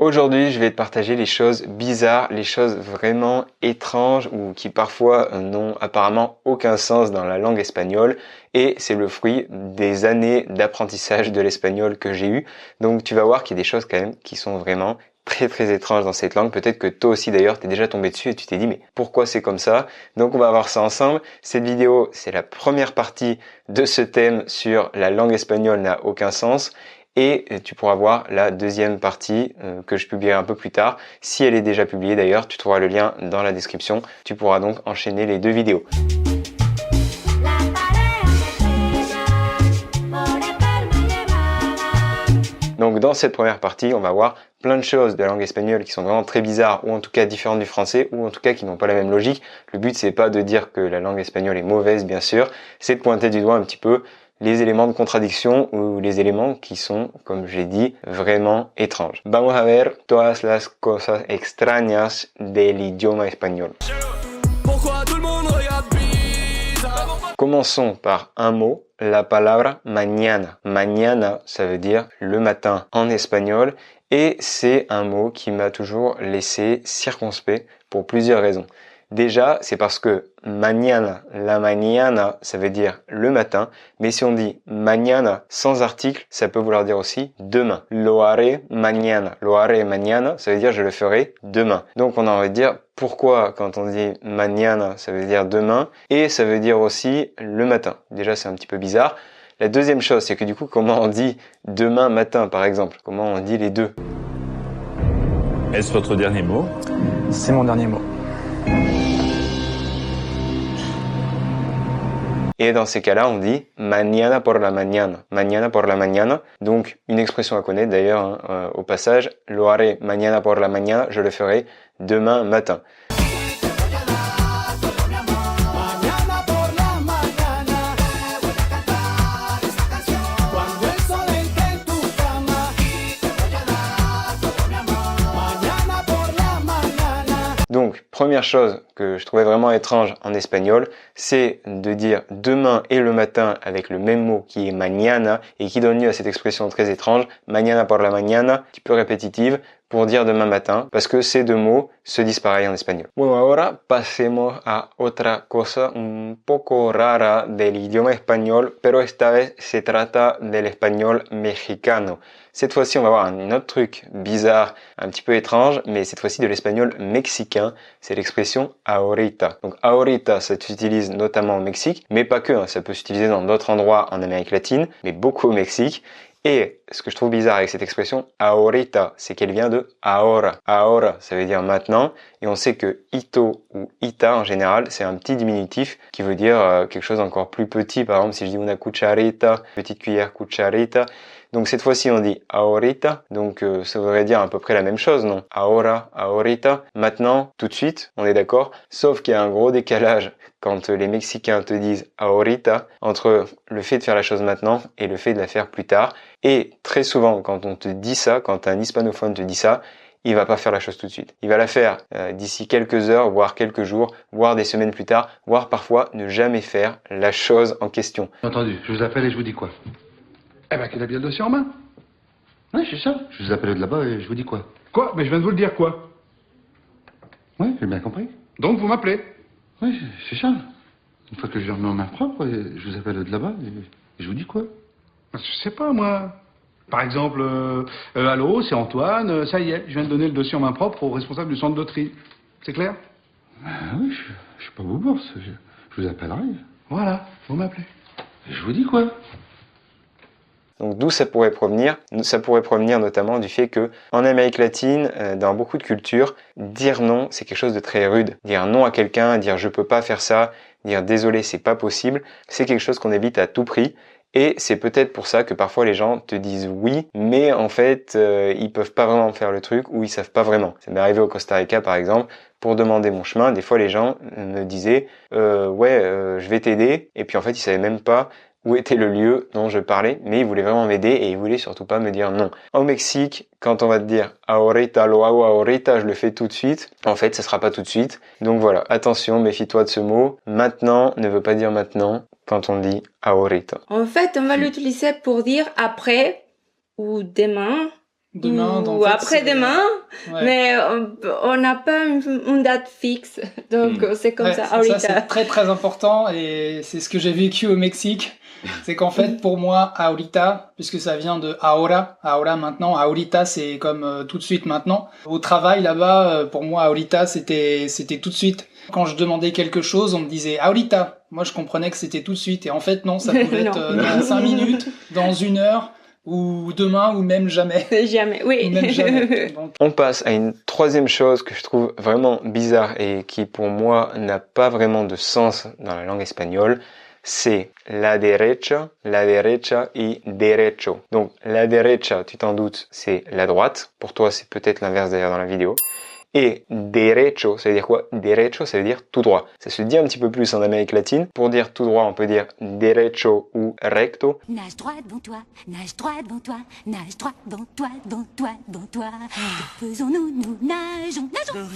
Aujourd'hui, je vais te partager les choses bizarres, les choses vraiment étranges ou qui parfois n'ont apparemment aucun sens dans la langue espagnole. Et c'est le fruit des années d'apprentissage de l'espagnol que j'ai eu. Donc tu vas voir qu'il y a des choses quand même qui sont vraiment très étranges dans cette langue. Peut-être que toi aussi d'ailleurs t'es déjà tombé dessus et tu t'es dit mais pourquoi c'est comme ça? Donc on va voir ça ensemble. Cette vidéo, c'est la première partie de ce thème sur la langue espagnole n'a aucun sens. Et tu pourras voir la deuxième partie que je publierai un peu plus tard. Si elle est déjà publiée d'ailleurs, tu trouveras le lien dans la description. Tu pourras donc enchaîner les deux vidéos. Donc dans cette première partie, on va voir plein de choses de la langue espagnole qui sont vraiment très bizarres ou en tout cas différentes du français ou en tout cas qui n'ont pas la même logique. Le but c'est pas de dire que la langue espagnole est mauvaise bien sûr, c'est de pointer du doigt un petit peu les éléments de contradiction ou les éléments qui sont, comme j'ai dit, vraiment étranges. Vamos a ver todas las cosas extrañas del idioma español. Commençons par un mot, la palabra mañana. Mañana, ça veut dire le matin en espagnol et c'est un mot qui m'a toujours laissé circonspect pour plusieurs raisons. Déjà, c'est parce que mañana, la mañana, ça veut dire le matin, mais si on dit mañana sans article, ça peut vouloir dire aussi demain. Lo haré mañana. Lo haré mañana, ça veut dire je le ferai demain. Donc on a envie de dire pourquoi quand on dit mañana, ça veut dire demain, et ça veut dire aussi le matin. Déjà, c'est un petit peu bizarre. La deuxième chose, c'est que du coup, comment on dit demain matin, par exemple? Comment on dit les deux? Est-ce votre dernier mot? C'est mon dernier mot. Et dans ces cas-là, on dit mañana por la mañana. Mañana por la mañana. Donc, une expression à connaître d'ailleurs, au passage. Lo haré mañana por la mañana. Je le ferai demain matin. Donc, première chose que je trouvais vraiment étrange en espagnol, c'est de dire demain et le matin avec le même mot qui est mañana et qui donne lieu à cette expression très étrange, mañana por la mañana, un petit peu répétitive, pour dire demain matin, parce que ces deux mots se disent pareil en espagnol. Bueno, ahora pasemos a otra cosa un poco rara del idioma español, pero esta vez se trata del español mexicano. Cette fois-ci, on va voir un autre truc bizarre, un petit peu étrange, mais cette fois-ci de l'espagnol mexicain, c'est l'expression ahorita. Donc ahorita, ça s'utilise notamment au Mexique, mais pas que, hein, ça peut s'utiliser dans d'autres endroits en Amérique latine, mais beaucoup au Mexique. Et ce que je trouve bizarre avec cette expression ahorita, c'est qu'elle vient de ahora. Ahora, ça veut dire maintenant. Et on sait que ito ou ita, en général, c'est un petit diminutif qui veut dire quelque chose encore plus petit. Par exemple, si je dis una cucharita, petite cuillère cucharita. Donc cette fois-ci, on dit ahorita. Donc ça voudrait dire à peu près la même chose, non? Ahora, ahorita. Maintenant, tout de suite, on est d'accord. Sauf qu'il y a un gros décalage quand les Mexicains te disent ahorita entre le fait de faire la chose maintenant et le fait de la faire plus tard. Et très souvent, quand on te dit ça, quand un hispanophone te dit ça, il va pas faire la chose tout de suite. Il va la faire d'ici quelques heures, voire quelques jours, voire des semaines plus tard, voire parfois ne jamais faire la chose en question. Entendu, je vous appelle et je vous dis quoi? Eh ben qu'il a bien le dossier en main. Oui, c'est ça. Je vous appelle de là-bas et je vous dis quoi? Quoi? Mais je viens de vous le dire quoi? Oui, j'ai bien compris. Donc vous m'appelez? Oui, c'est ça. Une fois que je remets en main propre, je vous appelle de là-bas et je vous dis quoi? Je sais pas, moi. Par exemple, allô, c'est Antoine, ça y est, je viens de donner le dossier en main propre au responsable du centre de tri. C'est clair? Oui, je suis pas bourse, je vous appellerai. Voilà, vous m'appelez. Et je vous dis quoi? Donc d'où ça pourrait provenir? Ça pourrait provenir notamment du fait que en Amérique latine, dans beaucoup de cultures, dire non, c'est quelque chose de très rude. Dire non à quelqu'un, dire je peux pas faire ça, dire désolé, c'est pas possible, c'est quelque chose qu'on évite à tout prix. Et c'est peut-être pour ça que parfois les gens te disent oui, mais en fait, ils peuvent pas vraiment faire le truc ou ils savent pas vraiment. Ça m'est arrivé au Costa Rica par exemple, pour demander mon chemin, des fois les gens me disaient je vais t'aider, et puis en fait ils savaient même pas où était le lieu dont je parlais, mais ils voulaient vraiment m'aider et ils voulaient surtout pas me dire non. Au Mexique, quand on va te dire ahorita lo hago ahorita, je le fais tout de suite, en fait, ça sera pas tout de suite. Donc voilà, attention, méfie-toi de ce mot. Maintenant ne veut pas dire maintenant quand on dit ahorita. En fait, on va l'utiliser pour dire après ou demain, Demain, ou en fait, après-demain, ouais. mais on n'a pas une date fixe, donc c'est comme Ouais, ça, ça ahorita. c'est très très important et c'est ce que j'ai vécu au Mexique. C'est qu'en fait pour moi ahorita, puisque ça vient de ahora maintenant, ahorita c'est comme tout de suite maintenant. Au travail là-bas, pour moi ahorita c'était tout de suite. Quand je demandais quelque chose, on me disait ahorita. Moi je comprenais que c'était tout de suite et en fait non, ça pouvait être Non. dans 5 minutes, dans 1 heure ou demain ou même jamais. Jamais, oui. Ou même jamais. Donc, On passe à une troisième chose que je trouve vraiment bizarre et qui pour moi n'a pas vraiment de sens dans la langue espagnole, c'est la derecha et derecho. Donc la derecha, tu t'en doutes, c'est la droite. Pour toi, c'est peut-être l'inverse d'ailleurs dans la vidéo. Et derecho, ça veut dire quoi? Derecho, ça veut dire tout droit. Ça se dit un petit peu plus en Amérique latine. Pour dire tout droit, on peut dire derecho ou recto. Nage droit devant toi, nage droit devant toi, nage droit devant toi, devant toi, devant toi. Que faisons-nous, nous nageons, nageons.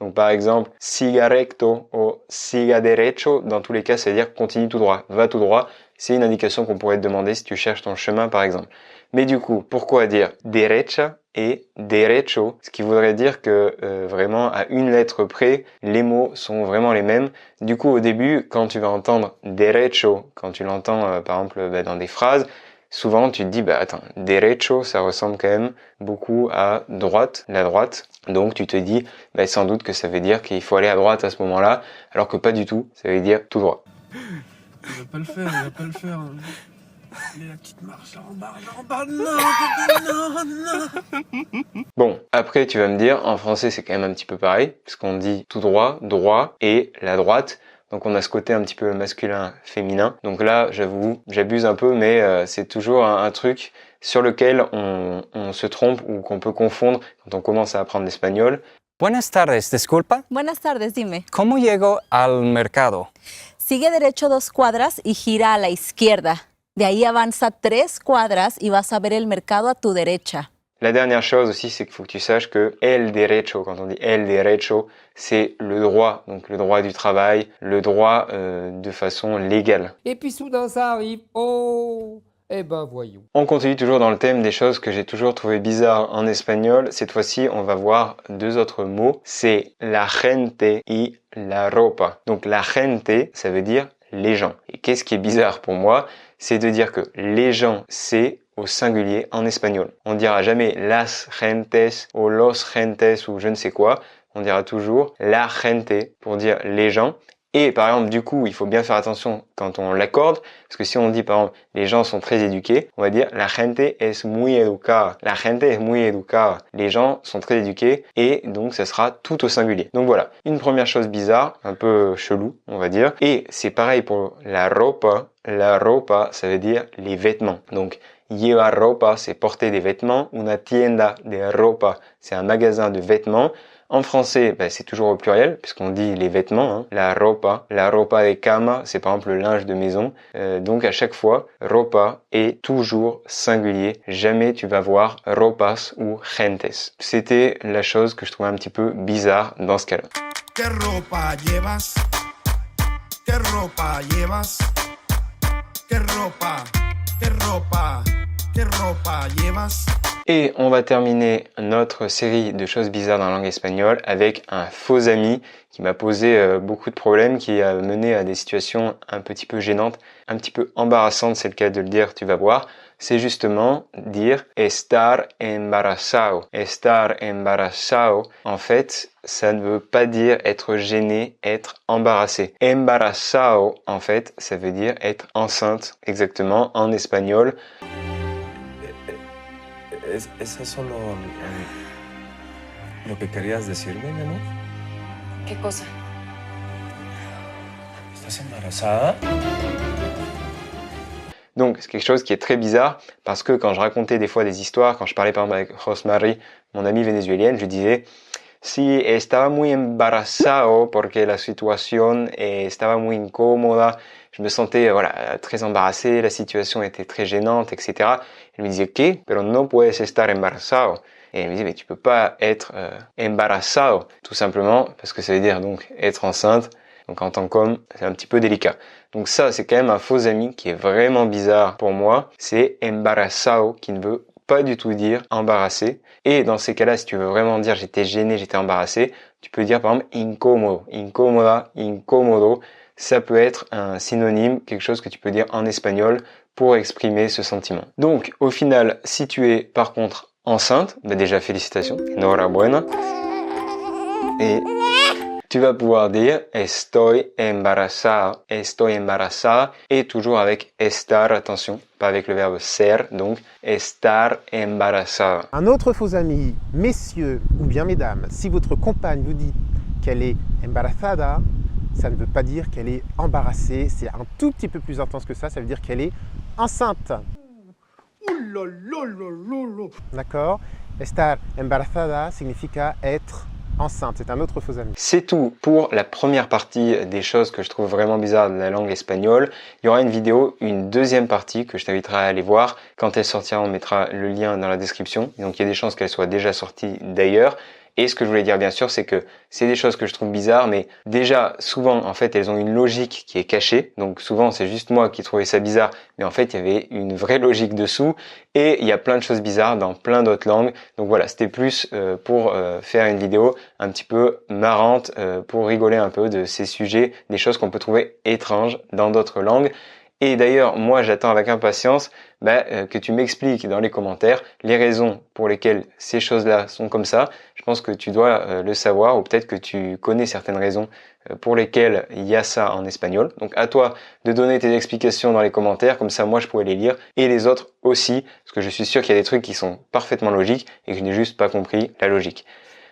Donc par exemple, siga recto ou siga derecho, dans tous les cas, ça veut dire continue tout droit, va tout droit. C'est une indication qu'on pourrait te demander si tu cherches ton chemin par exemple. Mais du coup, pourquoi dire derecha et derecho, ce qui voudrait dire que vraiment à une lettre près, les mots sont vraiment les mêmes. Du coup, au début, quand tu vas entendre derecho, quand tu l'entends par exemple dans des phrases, souvent tu te dis, attends, derecho, ça ressemble quand même beaucoup à droite, la droite. Donc tu te dis, sans doute que ça veut dire qu'il faut aller à droite à ce moment-là, alors que pas du tout, ça veut dire tout droit. Il va pas le faire, il va pas le faire. Mais la petite marche en bas, non. Bon, après tu vas me dire, en français c'est quand même un petit peu pareil, puisqu'on dit tout droit, droit et la droite. Donc on a ce côté un petit peu masculin, féminin. Donc là, j'avoue, j'abuse un peu, mais c'est toujours un truc sur lequel on se trompe ou qu'on peut confondre quand on commence à apprendre l'espagnol. Buenas tardes, disculpa. Buenas tardes, dime. ¿Cómo llego al mercado? Sigue derecho 2 cuadras y gira a la izquierda. De ahí avanza 3 cuadras y vas a ver el mercado a tu derecha. La dernière chose aussi, c'est qu'il faut que tu saches que el derecho, quand on dit el derecho, c'est le droit, donc le droit du travail, le droit de façon légale. Et puis soudain ça arrive, oh, eh ben voyons. On continue toujours dans le thème des choses que j'ai toujours trouvé bizarres en espagnol. Cette fois-ci, on va voir 2 autres mots. C'est la gente y la ropa. Donc la gente, ça veut dire les gens. Et qu'est-ce qui est bizarre pour moi, c'est de dire que les gens, c'est au singulier en espagnol. On dira jamais las gentes ou los gentes ou je ne sais quoi. On dira toujours la gente pour dire les gens. Et par exemple, du coup, il faut bien faire attention quand on l'accorde, parce que si on dit par exemple les gens sont très éduqués, on va dire la gente es muy educada. La gente es muy educada. Les gens sont très éduqués et donc ça sera tout au singulier. Donc voilà, une première chose bizarre, un peu chelou, on va dire. Et c'est pareil pour la ropa. La ropa, ça veut dire les vêtements. Donc llevar ropa, c'est porter des vêtements. Una tienda de ropa, c'est un magasin de vêtements. En français, c'est toujours au pluriel, puisqu'on dit les vêtements. Hein. La ropa de cama, c'est par exemple le linge de maison. Donc à chaque fois, ropa est toujours singulier. Jamais tu vas voir ropas ou gentes. C'était la chose que je trouvais un petit peu bizarre dans ce cas-là. ¿Qué ropa llevas? ¿Qué ropa llevas? ¿Qué ropa? ¿Qué ropa? ¿Qué ropa llevas? Et on va terminer notre série de choses bizarres dans la langue espagnole avec un faux ami qui m'a posé beaucoup de problèmes, qui a mené à des situations un petit peu gênantes, un petit peu embarrassantes, c'est le cas de le dire, tu vas voir. C'est justement dire estar embarazado. Estar embarazado, en fait, ça ne veut pas dire être gêné, être embarrassé. Embarazado, en fait, ça veut dire être enceinte, exactement, en espagnol. ¿Es eso lo que querías decirme, mi amor? ¿Qué cosa? ¿Estás embarazada? Donc, c'est quelque chose qui est très bizarre parce que quand je racontais des fois des histoires, quand je parlais par exemple avec Rosmarie, mon amie vénézuélienne, je disais si estaba muy embarazado porque la situación estaba muy incómoda, je me sentais très embarrassé, la situation était très gênante, etc. Elle me disait ¿qué? Pero no puedes estar embarazado. Et elle me disait mais tu peux pas être embarazado, tout simplement parce que ça veut dire donc être enceinte. Donc en tant qu'homme, c'est un petit peu délicat. Donc ça, c'est quand même un faux ami qui est vraiment bizarre pour moi. C'est embarazado qui ne veut pas du tout dire embarrassé. Et dans ces cas-là, si tu veux vraiment dire j'étais gêné, j'étais embarrassé, tu peux dire par exemple incómodo, incómoda, incómodo. Ça peut être un synonyme, quelque chose que tu peux dire en espagnol pour exprimer ce sentiment. Donc au final, si tu es par contre enceinte, bah déjà félicitations, enhorabuena. Et tu vas pouvoir dire estoy embarazada, et toujours avec estar, attention, pas avec le verbe ser, donc estar embarazada. Un autre faux ami, messieurs ou bien mesdames, si votre compagne vous dit qu'elle est embarazada, ça ne veut pas dire qu'elle est embarrassée, c'est un tout petit peu plus intense que ça veut dire qu'elle est enceinte. D'accord? Estar embarazada significa être enceinte, c'est un autre faux ami. C'est tout pour la première partie des choses que je trouve vraiment bizarres de la langue espagnole. Il y aura une vidéo, une deuxième partie que je t'inviterai à aller voir. Quand elle sortira, on mettra le lien dans la description. Donc il y a des chances qu'elle soit déjà sortie d'ailleurs. Et ce que je voulais dire bien sûr, c'est que c'est des choses que je trouve bizarres, mais déjà souvent en fait elles ont une logique qui est cachée. Donc souvent c'est juste moi qui trouvais ça bizarre, mais en fait il y avait une vraie logique dessous. Et il y a plein de choses bizarres dans plein d'autres langues. Donc voilà, c'était plus pour faire une vidéo un petit peu marrante, pour rigoler un peu de ces sujets, des choses qu'on peut trouver étranges dans d'autres langues. Et d'ailleurs, moi, j'attends avec impatience que tu m'expliques dans les commentaires les raisons pour lesquelles ces choses-là sont comme ça. Je pense que tu dois le savoir, ou peut-être que tu connais certaines raisons pour lesquelles il y a ça en espagnol. Donc à toi de donner tes explications dans les commentaires, comme ça moi je pourrais les lire, et les autres aussi, parce que je suis sûr qu'il y a des trucs qui sont parfaitement logiques et que je n'ai juste pas compris la logique.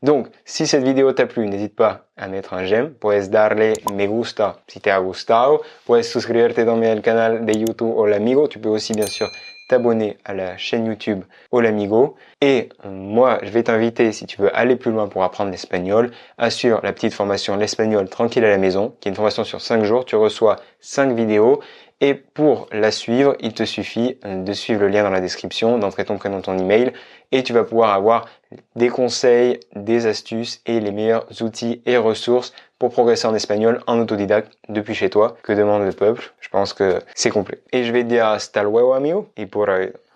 Donc, si cette vidéo t'a plu, n'hésite pas a mettre un j'aime. Puedes darle me gusta si te ha gustado. Puedes suscribirte también al canal de YouTube Hola Amigo. Tu peux aussi, bien sûr, t'abonner à la chaîne YouTube Hola Amigo. Et moi, je vais t'inviter, si tu veux aller plus loin pour apprendre l'espagnol, à suivre la petite formation L'espagnol tranquille à la maison, qui est une formation sur 5 jours. Tu reçois 5 vidéos. Et pour la suivre, il te suffit de suivre le lien dans la description, d'entrer ton prénom, ton email, et tu vas pouvoir avoir des conseils, des astuces et les meilleurs outils et ressources pour progresser en espagnol en autodidacte depuis chez toi. Que demande le peuple? Je pense que c'est complet. Et je vais te dire hasta luego amigo, y por ahí.